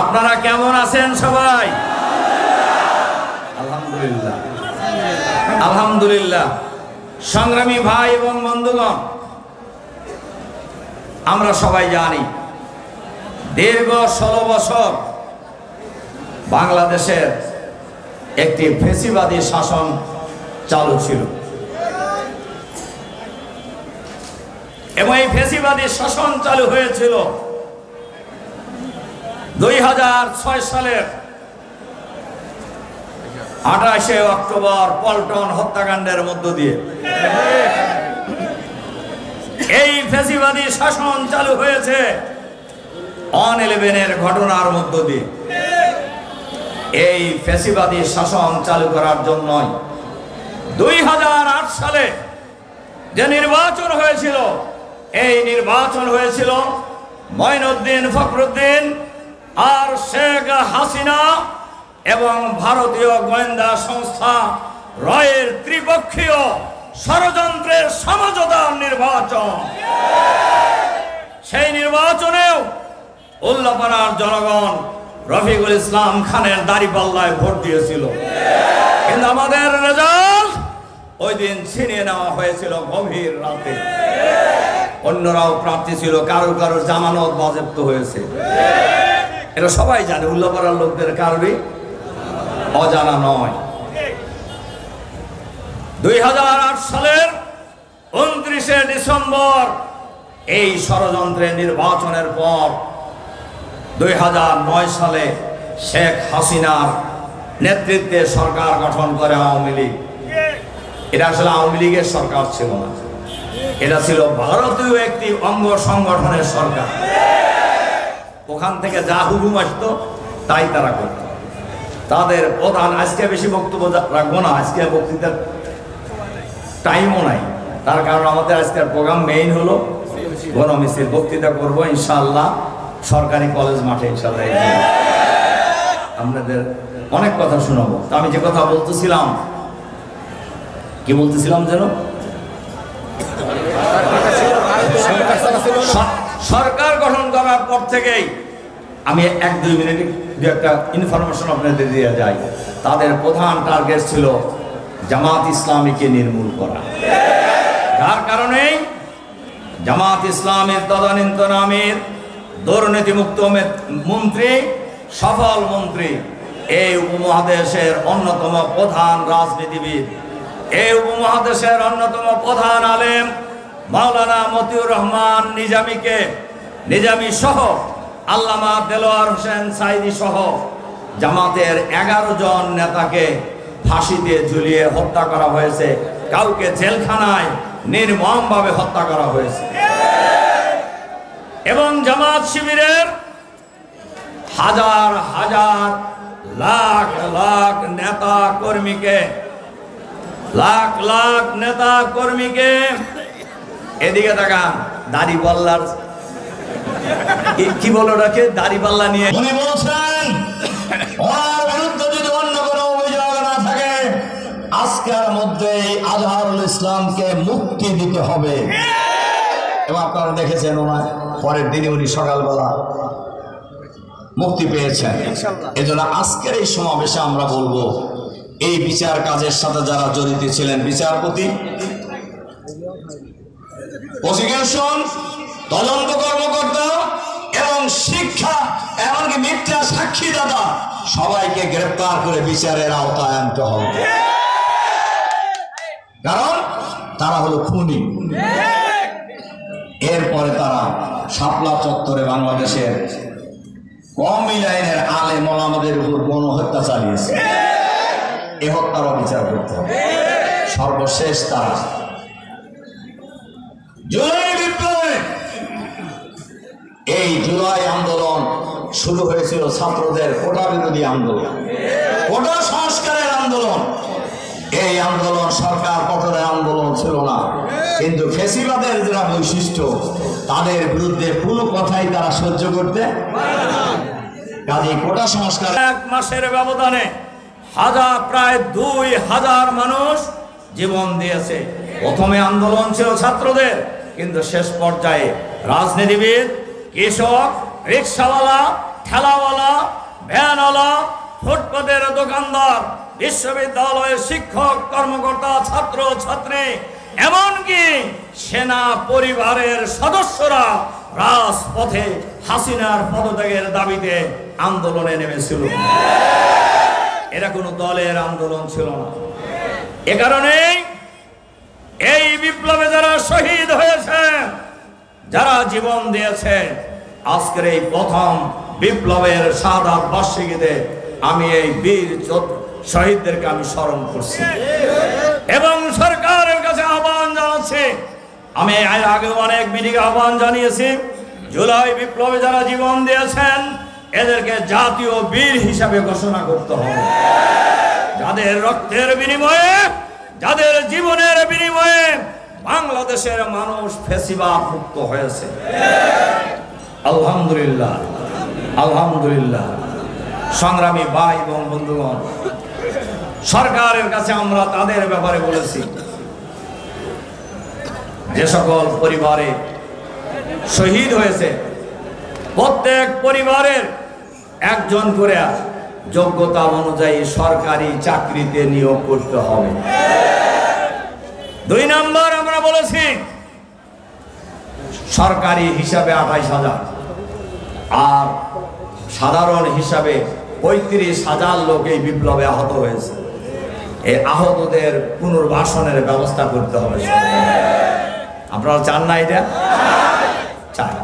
আপনারা কেমন আছেন সবাই? আলহামদুলিল্লাহ আলহামদুলিল্লাহ। সংগ্রামী ভাই এবং বন্ধুগণ, আমরা সবাই জানি দীর্ঘ 16 বছর বাংলাদেশের একটি ফ্যাসিবাদী শাসন চালু ছিল এবং এই ফ্যাসিবাদী শাসন চালু হয়েছিল 2006 সালের 28শে অক্টোবর পল্টন হত্যাকাণ্ডের মধ্য দিয়ে। এই ফ্যাসিবাদী শাসন চালু হয়েছে 9/11-এর ঘটনার মধ্য দিয়ে। এই ফ্যাসিবাদী শাসন চালু করার জন্যই 2008 সালে যে নির্বাচন হয়েছিল, এই নির্বাচন হয়েছিল মঈনুদ্দিন ফখরুদ্দিন আর শেখ হাসিনা এবং ভারতীয় গোয়েন্দা সংস্থা রয়ের ত্রিপক্ষীয় ষড়যন্ত্রের সমঝোতার নির্বাচন। সেই নির্বাচনেও উল্লাপাড়ার জনগণ রফিকুল ইসলাম খানের দাঁড়িপাল্লায় ভোট দিয়েছিল, কিন্তু আমাদের রেজাল্ট ওই দিন ছিনিয়ে নেওয়া হয়েছিল গভীর রাতে। অন্যরাও প্রার্থী ছিল, কারো কারো জামানত বাজেয়াপ্ত হয়েছে। এটা সবাই জানে, উল্লাপাড়ার লোকদের কারোরই অজানা নয়। 2008 সালের 29শে ডিসেম্বর এই ষড়যন্ত্রের নির্বাচনের পর 2009 সালে শেখ হাসিনার নেতৃত্বে সরকার গঠন করে আওয়ামী লীগ। এটা আসলে আওয়ামী লীগের সরকার ছিল না, এটা ছিল ভারতীয় একটি অঙ্গ সংগঠনের সরকার। ওখান থেকে যা হুকুম আসতো তাই তারা করত। তাদের প্রধান, আজকে বেশি বক্তব্য রাখবো না, আজকে বক্তৃতার টাইমও নাই, তার কারণ আমাদের আজকের প্রোগ্রাম মেইন হলো গণমিছিল। বক্তৃতা করবো ইনশাআল্লাহ সরকারি কলেজ মাঠে ইনশাআল্লাহ। আপনাদের অনেক কথা শোনাবো। তো আমি যে কথা বলতেছিলাম, কি বলতেছিলাম যেন, সরকার গঠন করার পর থেকেই আমি 1-2 মিনিটে একটা ইনফরমেশন আপনাদের দিয়ে যাই। তাদের প্রধান টার্গেট ছিল জামাত ইসলামীকে নির্মূল করা, যার কারণেই জামাত ইসলামের তদানীন্তনামের দুর্নীতিমুক্ত মন্ত্রী, সফল মন্ত্রী, এই উপমহাদেশের অন্যতম প্রধান রাজনীতিবিদ, এই উপমহাদেশের অন্যতম প্রধান আলেম মাওলানা মতিউর রহমান নিজামী সহ আল্লামা দেলোয়ার হোসেন সাইদি সহ জামাতের 11 জন নেতাকে ফাঁসিতে ঝুলিয়ে হত্যা করা হয়েছে। কাউকে জেলখানায় নির্মমভাবে হত্যা করা হয়েছে এবং জামাত শিবিরের হাজার হাজার লাখ লাখ নেতা কর্মীকে এদিকে তাকান, দাড়িপাল্লার কি বলো রাখে, দাড়িপাল্লা নিয়ে উনি বলছেন ওনার বিরুদ্ধে যদি অন্য কোনো অভিযোগ না থাকে আজকের মধ্যে আজহারুল ইসলামকে মুক্তি দিতে হবে। এবং আপনারা দেখেছেন ওনার পরের দিনে উনি সকালবেলা মুক্তি পেয়েছেন। এজন্য আজকের এই সমাবেশে আমরা বলবো, এই বিচার কাজের সাথে যারা জড়িত ছিলেন, বিচারপতি, প্রসিকিউশন, তদন্ত কর্মকর্তা এবং শিক্ষা, এমনকি মিথ্যা সাক্ষীদাতা, সবাইকে গ্রেফতার করে বিচারের আওতায় আনতে হবে, কারণ তারা হলো খুনি। এরপরে তারা শাপলা চত্বরে বাংলাদেশের কওমি লাইনের আলেম ওলামাদের উপর গণহত্যা চালিয়েছে। এ হত্যারও বিচার করতে হবে। সর্বশেষ তারা জুলাই বিপ্লবে, এই জুলাই আন্দোলন শুরু হয়েছিল ছাত্রদের কোটা বিরোধী আন্দোলন, কোটা সংস্কারের আন্দোলন। এই আন্দোলন সরকার পতনের আন্দোলন ছিল না, কিন্তু ফ্যাসিবাদের যারা বৈশিষ্ট্য, তাদের বিরুদ্ধে কোনো কথাই তারা সহ্য করতে। কাজে কোটা সংস্কার 1 মাসের ব্যবধানে প্রায় 2000 মানুষ জীবন দিয়েছে। প্রথমে আন্দোলন ছিল ছাত্রদের, কিন্তু শেষ পর্যায়ে রাজনীতিবিদ কৃষক, রিক্সাওয়ালা, ঠেলাওয়ালা, ভ্যানওয়ালা, ফুটপাতের দোকানদার, বিশ্ববিদ্যালয়ের শিক্ষক, কর্মকর্তা, ছাত্র ছাত্রী, এমনকি সেনা পরিবারের সদস্যরা রাজপথে হাসিনার পদত্যাগের দাবিতে আন্দোলনে নেমেছিল। এরা কোনো দলের আন্দোলন ছিল না। এ কারণে এই বিপ্লবে যারা শহীদ হয়েছে, যারা জীবন দিয়েছে, আজকের এই প্রথম বিপ্লবের শাহাদাত বার্ষিকীতে আমি এই বীর শহীদদেরকে আমি স্মরণ করছি এবং সরকারের কাছে আহ্বান জানাচ্ছি। আমি এর আগে অনেক মিটিংয়ে আহ্বান জানিয়েছি, জুলাই বিপ্লবে যারা জীবন দিয়েছেন এদেরকে জাতীয় বীর হিসাবে ঘোষণা করতে হবে। যাদের রক্তের বিনিময়ে, যাদের জীবনের বিনিময়ে বাংলাদেশের মানুষ ফ্যাসিবাদ মুক্ত হয়েছে। আলহামদুলিল্লাহ, আলহামদুলিল্লাহ। সংগ্রামী ভাই এবং বন্ধুগণ, সরকারের কাছে আমরা তাদের ব্যাপারে বলেছি, যে সকল পরিবারে শহীদ হয়েছে প্রত্যেক পরিবারের একজন করে যোগ্যতা অনুযায়ী সরকারি চাকরিতে নিয়োগ করতে হবে। 2 নম্বর আমরা বলেছি সরকারি হিসাবে 28,000 আর সাধারণ হিসাবে 35,000 লোক এই বিপ্লবে আহত হয়েছে। এই আহতদের পুনর্বাসনের ব্যবস্থা করতে হবে। আপনারা চান না এটা? চাই।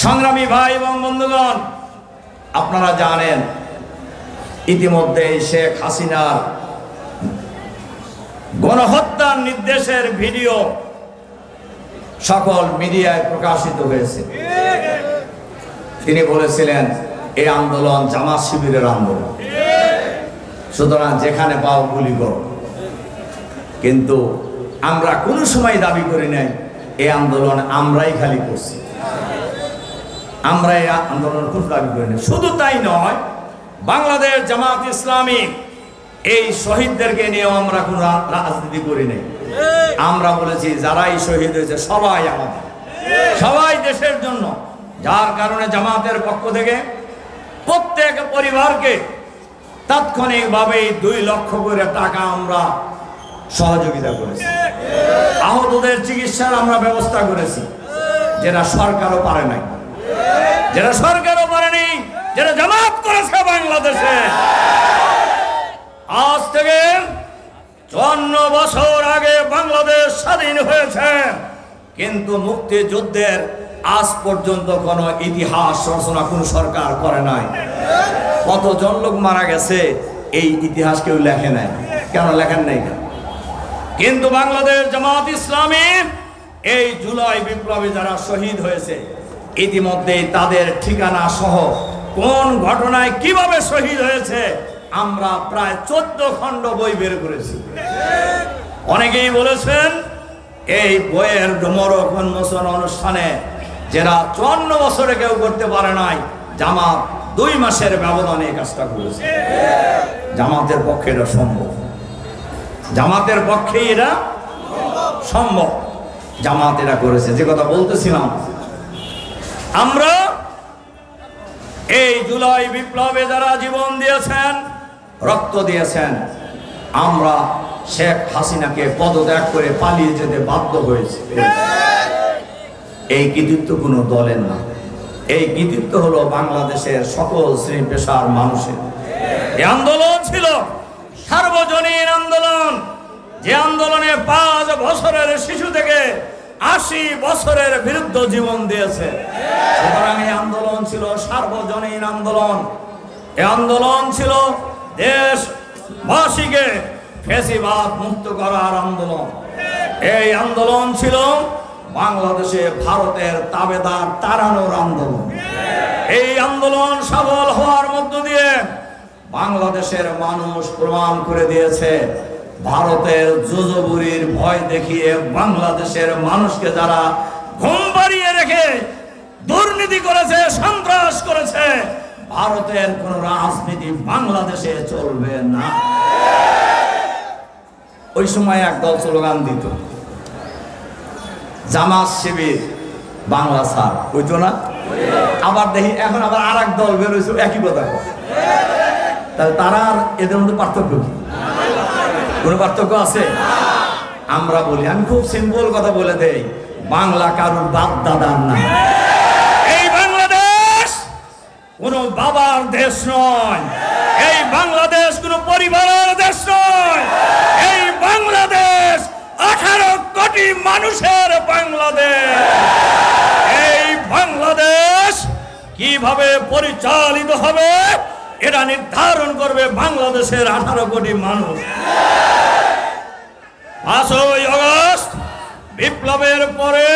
সংগ্রামী ভাই এবং বন্ধুগণ, আপনারা জানেন ইতিমধ্যে শেখ হাসিনার গণহত্যার নির্দেশের ভিডিও সকল মিডিয়ায় প্রকাশিত হয়েছে। তিনি বলেছিলেন এই আন্দোলন জামাত শিবিরের আন্দোলন, সুতরাং যেখানে পাও গুলি করো। কিন্তু আমরা কোনো সময় দাবি করি নাই এই আন্দোলন আমরাই খালি করছি, আমরা এই আন্দোলন খুব দাবি করি নাই। শুধু তাই নয়, বাংলাদেশ জামাত ইসলামী এই শহীদদেরকে নিয়েও আমরা কোনো রাজনীতি করি নাই। আমরা বলেছি যারাই শহীদ হয়েছে সবাই আমাদের, সবাই দেশের জন্য। যার কারণে জামাতের পক্ষ থেকে প্রত্যেক পরিবারকে তাৎক্ষণিকভাবে 2 লক্ষ করে টাকা আমরা সহযোগিতা করেছি। আহতদের চিকিৎসার আমরা ব্যবস্থা করেছি, যেটা সরকারও পারে নাই, যেটা সরকারও পারেনি, যেটা জামাত করেছে বাংলাদেশে। আজ থেকে 54 বছর আগে বাংলাদেশ স্বাধীন হয়েছে, কিন্তু মুক্তিযুদ্ধের আজ পর্যন্ত কোনো ইতিহাস রচনা কোন সরকার করে নাই। কতজন লোক মারা গেছে এই ইতিহাস কেউ লেখে নাই। কেন লেখেন নাই? কিন্তু বাংলাদেশ জামাত ইসলামী এই জুলাই বিপ্লবে যারা শহীদ হয়েছে ইতিমধ্যেই তাদের ঠিকানা সহ কোন ঘটনায় কিভাবে শহীদ হয়েছে আমরা প্রায় 14 খণ্ড বই বের করেছি। অনেকেই বলেছেন এই বইয়ের মরক উন্মোচন অনুষ্ঠানে যারা 54 বছরে কেউ করতে পারে নাই, জামাত 2 মাসের ব্যবধানে এই কাজটা করেছে। জামাতের পক্ষে এটা সম্ভব, জামাতের পক্ষে এটা সম্ভব। জামাত এটা করেছে। যে কথা বলতেছিলাম, আমরা এই জুলাই বিপ্লবে যারা জীবন দিয়েছেন, রক্ত দিয়েছেন, আমরা শেখ হাসিনাকে পদত্যাগ করে পালিয়ে যেতে বাধ্য হয়েছে। এই কৃতিত্ব কোনো দলের না, এই কৃতিত্ব হলো বাংলাদেশের সকল শ্রেণী পেশার মানুষের। এই আন্দোলন ছিল সার্বজনীন আন্দোলন, যে আন্দোলনে 5 বছরের শিশু থেকে 80 বছরের বিরুদ্ধে জীবন দিয়েছে। সুতরাং এই আন্দোলন ছিল সার্বজনীন আন্দোলন। এই আন্দোলন ছিল দেশবাসীকে ফ্যাসিবাদ মুক্ত করার আন্দোলন। এই আন্দোলন ছিল বাংলাদেশে ভারতের তাবেদার তাড়ানোর আন্দোলন। এই আন্দোলন সফল হওয়ার মধ্য দিয়ে বাংলাদেশের মানুষ প্রমাণ করে দিয়েছে, ভারতের জুজুবুরির ভয় দেখিয়ে বাংলাদেশের মানুষকে যারা ঘুম পাড়িয়ে রেখে দুর্নীতি করেছে, সন্ত্রাস করেছে, ভারতের কোন রাজনীতি বাংলাদেশে চলবে না। ওই সময় একদল স্লোগান দিত, জামাত শিবির বাংলা ছাড়, বুঝতো না? আবার দেখি এখন আবার আর এক দল বেরোইছে একই কথা কয়। তাহলে তারা আর এদের মধ্যে পার্থক্য কি? কোনো পার্থক্য আছে? আমরা বলি, আমি খুব সিম্পল কথা বলে দেই, বাংলা কারুর বাপ দাদার না। এই বাংলাদেশ কোন বাবার দেশ নয়, এই বাংলাদেশ কোন পরিবারের দেশ নয়, এই বাংলাদেশ 18 কোটি মানুষের বাংলাদেশ। এই বাংলাদেশ কিভাবে পরিচালিত হবে এটা নির্ধারণ করবে বাংলাদেশের 18 কোটি মানুষ। 5ই আগস্ট বিপ্লবের পরে